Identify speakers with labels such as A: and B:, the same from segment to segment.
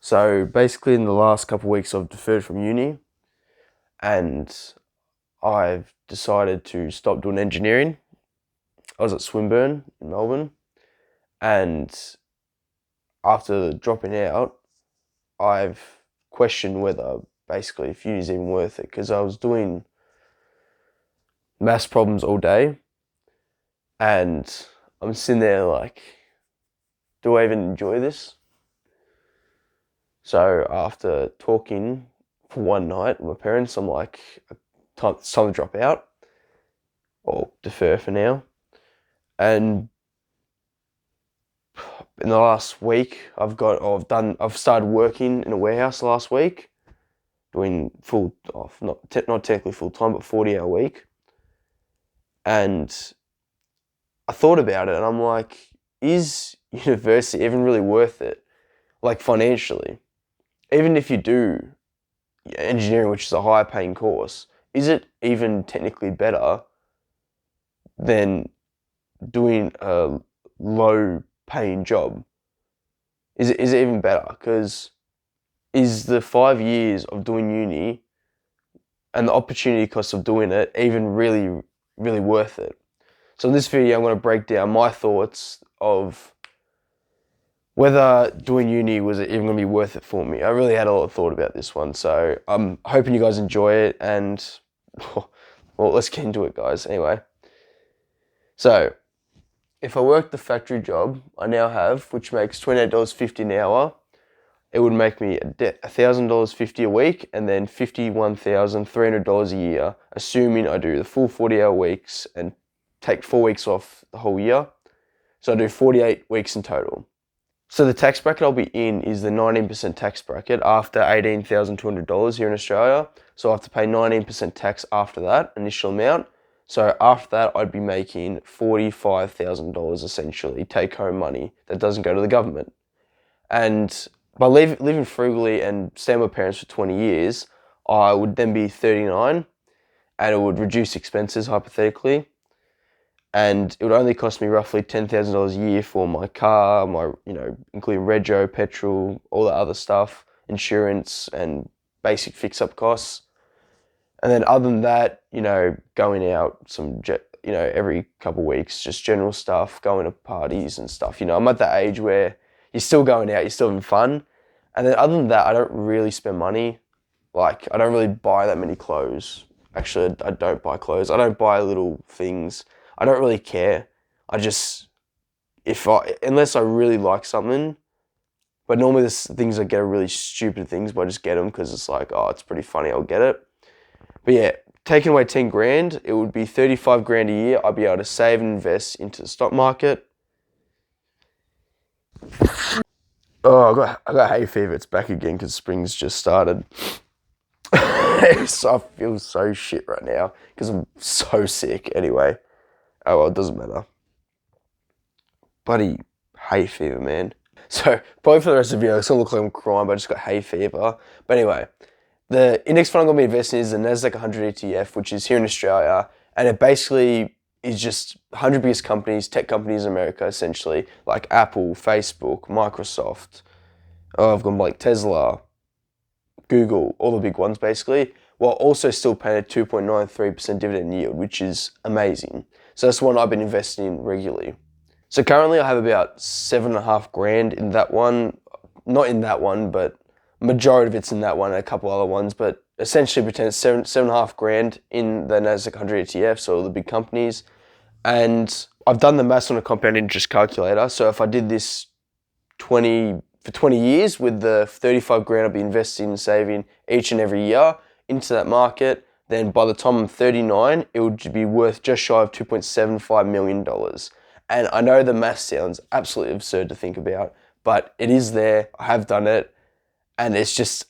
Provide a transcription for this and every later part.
A: So basically in the last couple of weeks I've deferred from uni and I've decided to stop doing engineering. I was at Swinburne in Melbourne, and after dropping out, I've questioned whether basically if uni's even worth it, because I was doing maths problems all day and I'm sitting there like, do I even enjoy this? So after talking for one night with my parents, I'm like, it's time to drop out or defer for now. And in the last week, I've started working in a warehouse last week, doing not technically full time, but 40-hour week. And I thought about it, and I'm like, is university even really worth it? Like financially, even if you do engineering, which is a higher paying course, is it even technically better than doing a low paying job? Is it even better? Because is the 5 years of doing uni and the opportunity cost of doing it even really, really worth it? So in this video, I'm going to break down my thoughts of whether doing uni was even going to be worth it for me. I really had a lot of thought about this one, so I'm hoping you guys enjoy it, and well, let's get into it, guys. Anyway, so if I worked the factory job I now have, which makes $28.50 an hour, it would make me $1,000.50 a week, and then $51,300 a year, assuming I do the full 40-hour weeks and take 4 weeks off the whole year. So I do 48 weeks in total. So the tax bracket I'll be in is the 19% tax bracket after $18,200 here in Australia. So I have to pay 19% tax after that initial amount. So after that, I'd be making $45,000 essentially take home money that doesn't go to the government. And by living frugally and staying with my parents for 20 years, I would then be 39, and it would reduce expenses hypothetically. And it would only cost me roughly $10,000 a year for my car, including rego, petrol, all the other stuff, insurance, and basic fix-up costs. And then other than that, going out every couple of weeks, just general stuff, going to parties and stuff. I'm at that age where you're still going out, you're still having fun. And then other than that, I don't really spend money. Like, I don't really buy that many clothes. Actually, I don't buy clothes. I don't buy little things. I don't really care. Unless I really like something, but normally there's things I get are really stupid things, but I just get them because it's like, oh, it's pretty funny, I'll get it. But yeah, taking away 10 grand, it would be 35 grand a year. I'd be able to save and invest into the stock market. Oh, I got hay fever. It's back again because spring's just started. So I feel so shit right now because I'm so sick. Anyway. Oh well, it doesn't matter. Bloody hay fever, man. So probably for the rest of the video, it's gonna look like I'm crying, but I just got hay fever. But anyway, the index fund I'm gonna be investing in is the Nasdaq 100 ETF, which is here in Australia, and it basically is just 100 biggest companies, tech companies in America, essentially, like Apple, Facebook, Microsoft. Oh, I've gone like Tesla, Google, all the big ones basically, while also still paying a 2.93% dividend yield, which is amazing. So that's the one I've been investing in regularly. So currently I have about 7.5 grand in that one. Not in that one, but majority of it's in that one and a couple other ones. But essentially pretend it's 7.5 grand in the Nasdaq 100 ETF, so all the big companies. And I've done the maths on a compound interest calculator. So if I did this for 20 years with the 35 grand I'll be investing and saving each and every year into that market, then by the time I'm 39, it would be worth just shy of $2.75 million. And I know the math sounds absolutely absurd to think about, but it is there. I have done it, and it's just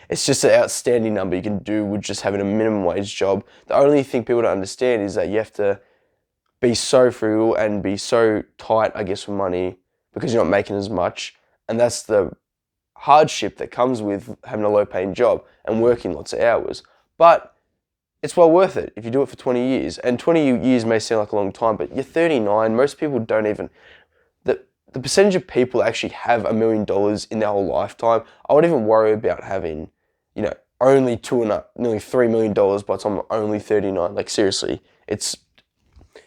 A: it's just an outstanding number you can do with just having a minimum wage job. The only thing people don't understand is that you have to be so frugal and be so tight, I guess, for money because you're not making as much, and that's the hardship that comes with having a low-paying job and working lots of hours. But it's well worth it if you do it for 20 years. And 20 years may sound like a long time, but you're 39. Most people don't even... the percentage of people that actually have $1 million in their whole lifetime, I wouldn't even worry about having, only nearly $3 million by the time I'm only 39. Like seriously, it's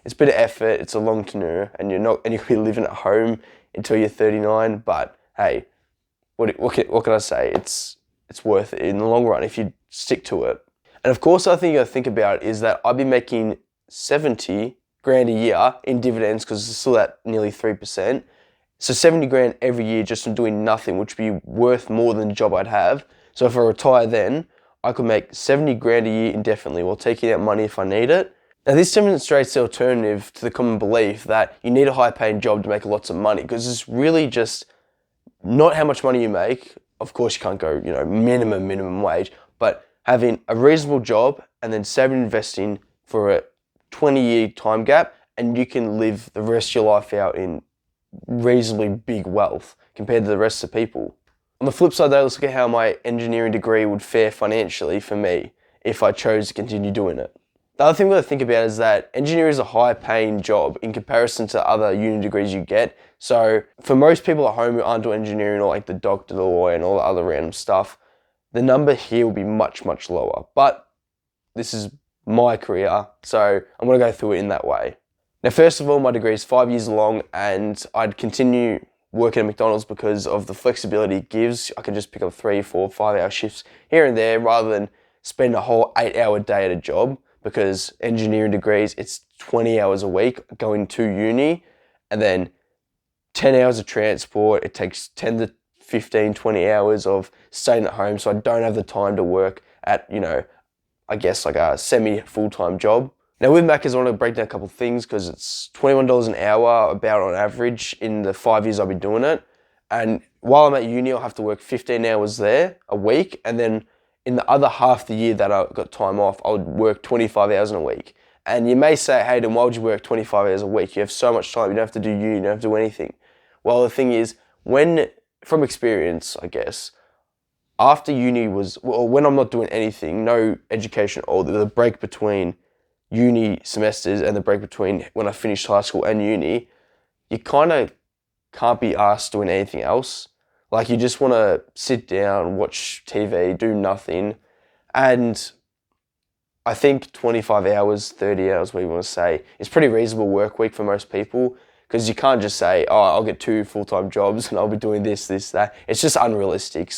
A: a bit of effort, it's a long canoe, and you could be living at home until you're 39, but hey, what can I say? It's worth it in the long run if you stick to it. And of course, the other thing you gotta think about is that I'd be making 70 grand a year in dividends because it's still at nearly 3%. So 70 grand every year just from doing nothing, which would be worth more than the job I'd have. So if I retire then, I could make 70 grand a year indefinitely while taking out money if I need it. Now this demonstrates the alternative to the common belief that you need a high paying job to make lots of money, because it's really just not how much money you make. Of course you can't go, minimum wage, but having a reasonable job and then saving and investing for a 20-year time gap, and you can live the rest of your life out in reasonably big wealth compared to the rest of the people. On the flip side though, let's look at how my engineering degree would fare financially for me if I chose to continue doing it. The other thing we've got to think about is that engineering is a high paying job in comparison to other uni degrees you get. So for most people at home who aren't doing engineering, or like the doctor, the lawyer, and all the other random stuff, the number here will be much, much lower. But this is my career, so I'm going to go through it in that way. Now, first of all, my degree is 5 years long, and I'd continue working at McDonald's because of the flexibility it gives. I can just pick up 3, 4, 5 hour shifts here and there rather than spend a whole 8-hour day at a job, because engineering degrees, it's 20 hours a week going to uni, and then 10 hours of transport. It takes 10 to 15, 20 hours of staying at home, so I don't have the time to work at, I guess like a semi-full-time job. Now with Macca's, I want to break down a couple of things because it's $21 an hour about on average in the 5 years I'll be doing it. And while I'm at uni, I'll have to work 15 hours there a week, and then in the other half the year that I got time off, I would work 25 hours in a week. And you may say, hey, then why would you work 25 hours a week? You have so much time, you don't have to do uni, you don't have to do anything. Well, the thing is, from experience, I guess, after uni when I'm not doing anything, no education at all, the break between uni semesters and the break between when I finished high school and uni, you kind of can't be asked doing anything else. Like you just want to sit down, watch TV, do nothing. And I think 25 hours, 30 hours, what you want to say, is pretty reasonable work week for most people, because you can't just say, oh, I'll get 2 full-time jobs and I'll be doing this, that. It's just unrealistic.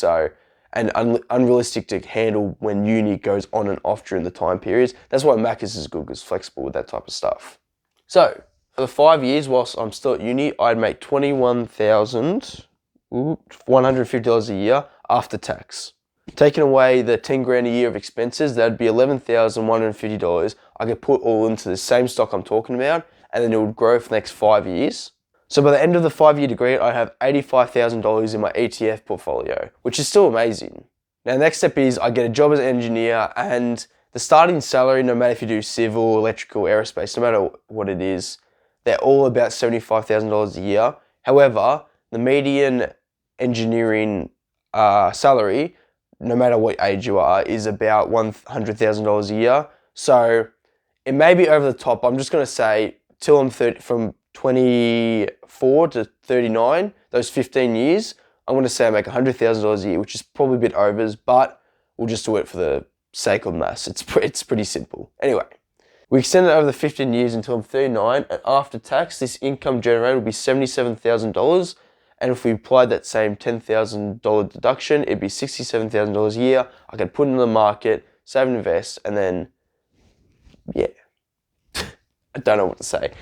A: And unrealistic to handle when uni goes on and off during the time periods. That's why Macca's is good, because it's flexible with that type of stuff. So for the 5 years whilst I'm still at uni, I'd make $21,150 a year after tax. Taking away the 10 grand a year of expenses, that'd be $11,150. I could put all into the same stock I'm talking about, and then it would grow for the next 5 years. So by the end of the 5-year degree, I have $85,000 in my ETF portfolio, which is still amazing. Now, the next step is I get a job as an engineer, and the starting salary, no matter if you do civil, electrical, aerospace, no matter what it is, they're all about $75,000 a year. However, the median engineering salary, no matter what age you are, is about $100,000 a year. So it may be over the top. I'm just going to say till I'm 30, from 24 to 39, those 15 years, I'm going to say I make $100,000 a year, which is probably a bit overs, but we'll just do it for the sake of maths. It's pretty simple. Anyway, we extend it over the 15 years until I'm 39, and after tax, this income generated will be $77,000. And if we applied that same $10,000 deduction, it'd be $67,000 a year. I could put it in the market, save and invest, and then, yeah, I don't know what to say.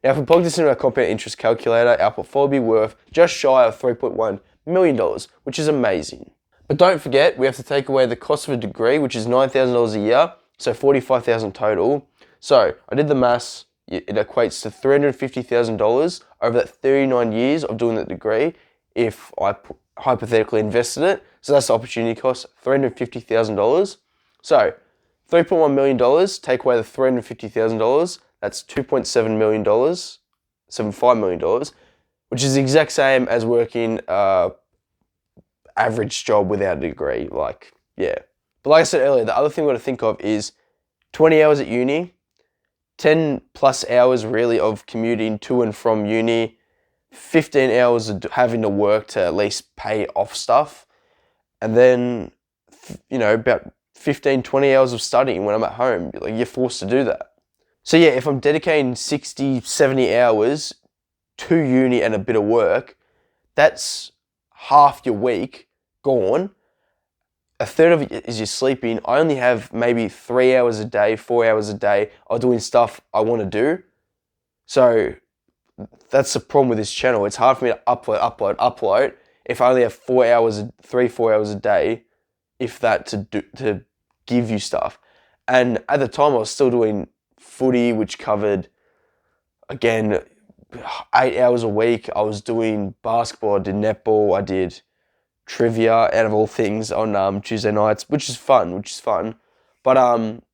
A: Now, if we plug this into our compound interest calculator, our portfolio will be worth just shy of $3.1 million, which is amazing. But don't forget, we have to take away the cost of a degree, which is $9,000 a year, so $45,000 total. So I did the maths. It equates to $350,000 over that 39 years of doing that degree if I hypothetically invested it. So that's the opportunity cost, $350,000. So $3.1 million, take away the $350,000, that's $2.7 million, $7.5 million, which is the exact same as working average job without a degree. Like, yeah. But like I said earlier, the other thing we've got to think of is 20 hours at uni, 10 plus hours really of commuting to and from uni, 15 hours of having to work to at least pay off stuff, and then, about 15, 20 hours of studying when I'm at home. Like, you're forced to do that. So yeah, if I'm dedicating 60, 70 hours to uni and a bit of work, that's half your week gone. A third of it is your sleeping. I only have maybe 3 hours a day, 4 hours a day of doing stuff I want to do. So that's the problem with this channel. It's hard for me to upload if I only have 4 hours, 4 hours a day, if that, to give you stuff. And at the time I was still doing footy, which covered, again, 8 hours a week. I was doing basketball, I did netball, I did trivia, out of all things, on Tuesday nights, which is fun. But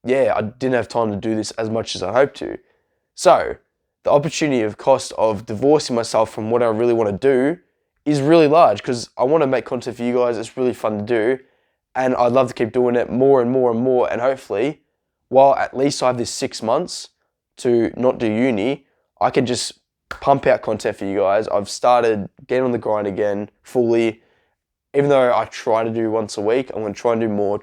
A: yeah, I didn't have time to do this as much as I hoped to. So the opportunity of cost of divorcing myself from what I really want to do is really large, because I want to make content for you guys. It's really fun to do, and I'd love to keep doing it more and more and more. And hopefully, while at least I have this 6 months to not do uni, I can just pump out content for you guys. I've started getting on the grind again fully. Even though I try to do once a week, I'm going to try and do more,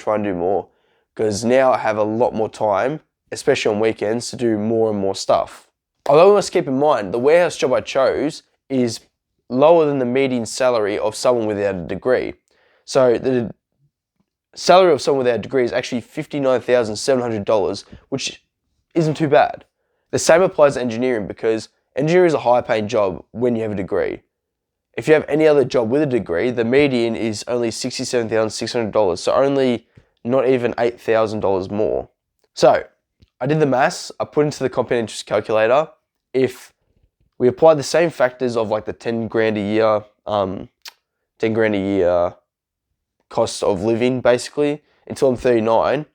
A: because now I have a lot more time, especially on weekends, to do more and more stuff. Although we must keep in mind, the warehouse job I chose is lower than the median salary of someone without a degree. So the salary of someone without a degree is actually $59,700, which isn't too bad. The same applies to engineering, because engineering is a high paying job when you have a degree. If you have any other job with a degree, the median is only $67,600, so only not even $8,000 more. So I did the maths, I put into the compound interest calculator. If we apply the same factors of like the 10 grand a year, 10 grand a year cost of living, basically, until I'm 39,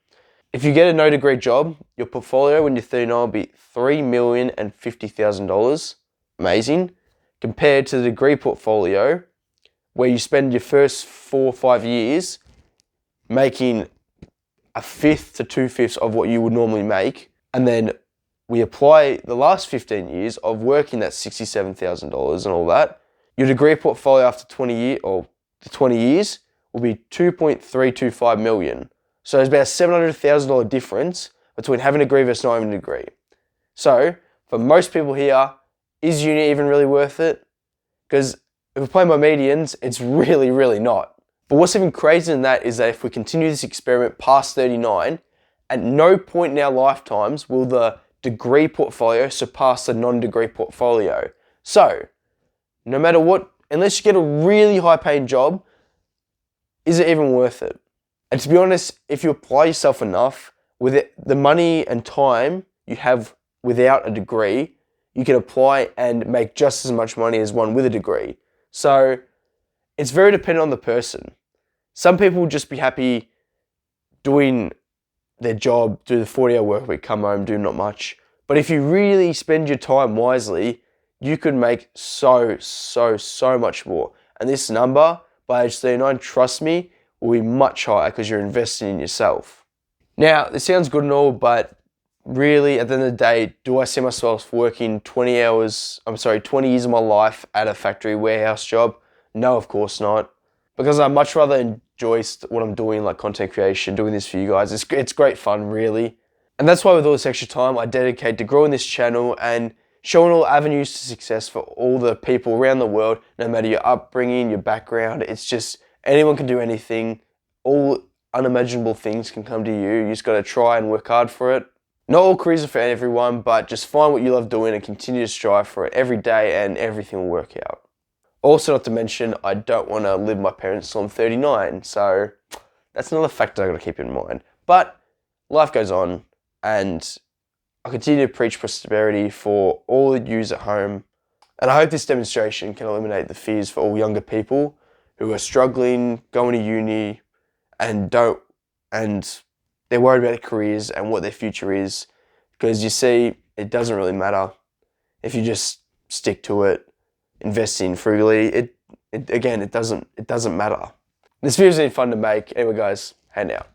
A: if you get a no degree job, your portfolio when you're 39 will be $3,050,000. Amazing. Compared to the degree portfolio, where you spend your first 4 or 5 years making a fifth to 2/5 of what you would normally make, and then we apply the last 15 years of working that $67,000 and all that, your degree portfolio after 20 years will be $2.325 million. So there's about a $700,000 difference between having a degree versus not having a degree. So for most people here, is uni even really worth it? Because if we're playing by medians, it's really, really not. But what's even crazier than that is that if we continue this experiment past 39, at no point in our lifetimes will the degree portfolio surpass the non-degree portfolio. So, no matter what, unless you get a really high-paying job, is it even worth it? And to be honest, if you apply yourself enough, with it, the money and time you have without a degree, you can apply and make just as much money as one with a degree. So it's very dependent on the person. Some people will just be happy doing their job, do the 40-hour work week, come home, do not much. But if you really spend your time wisely, you could make so much more. And this number, by age 39, trust me, will be much higher, because you're investing in yourself. Now, this sounds good and all, but really, at the end of the day, do I see myself working 20 years of my life at a factory warehouse job? No, of course not. Because I much rather enjoy what I'm doing, like content creation, doing this for you guys. It's great fun, really. And that's why with all this extra time, I dedicate to growing this channel and showing all avenues to success for all the people around the world, no matter your upbringing, your background. It's just, anyone can do anything. All unimaginable things can come to you. You just got to try and work hard for it. Not all careers are for everyone, but just find what you love doing and continue to strive for it every day, and everything will work out. Also, not to mention, I don't want to live with my parents till I'm 39, so that's another factor I've got to keep in mind. But life goes on, and I continue to preach prosperity for all the yous at home, and I hope this demonstration can eliminate the fears for all younger people who are struggling, going to uni, and they're worried about their careers and what their future is, because you see, it doesn't really matter if you just stick to it, invest in frugally. It doesn't matter. This video's been fun to make. Anyway, guys, hand out.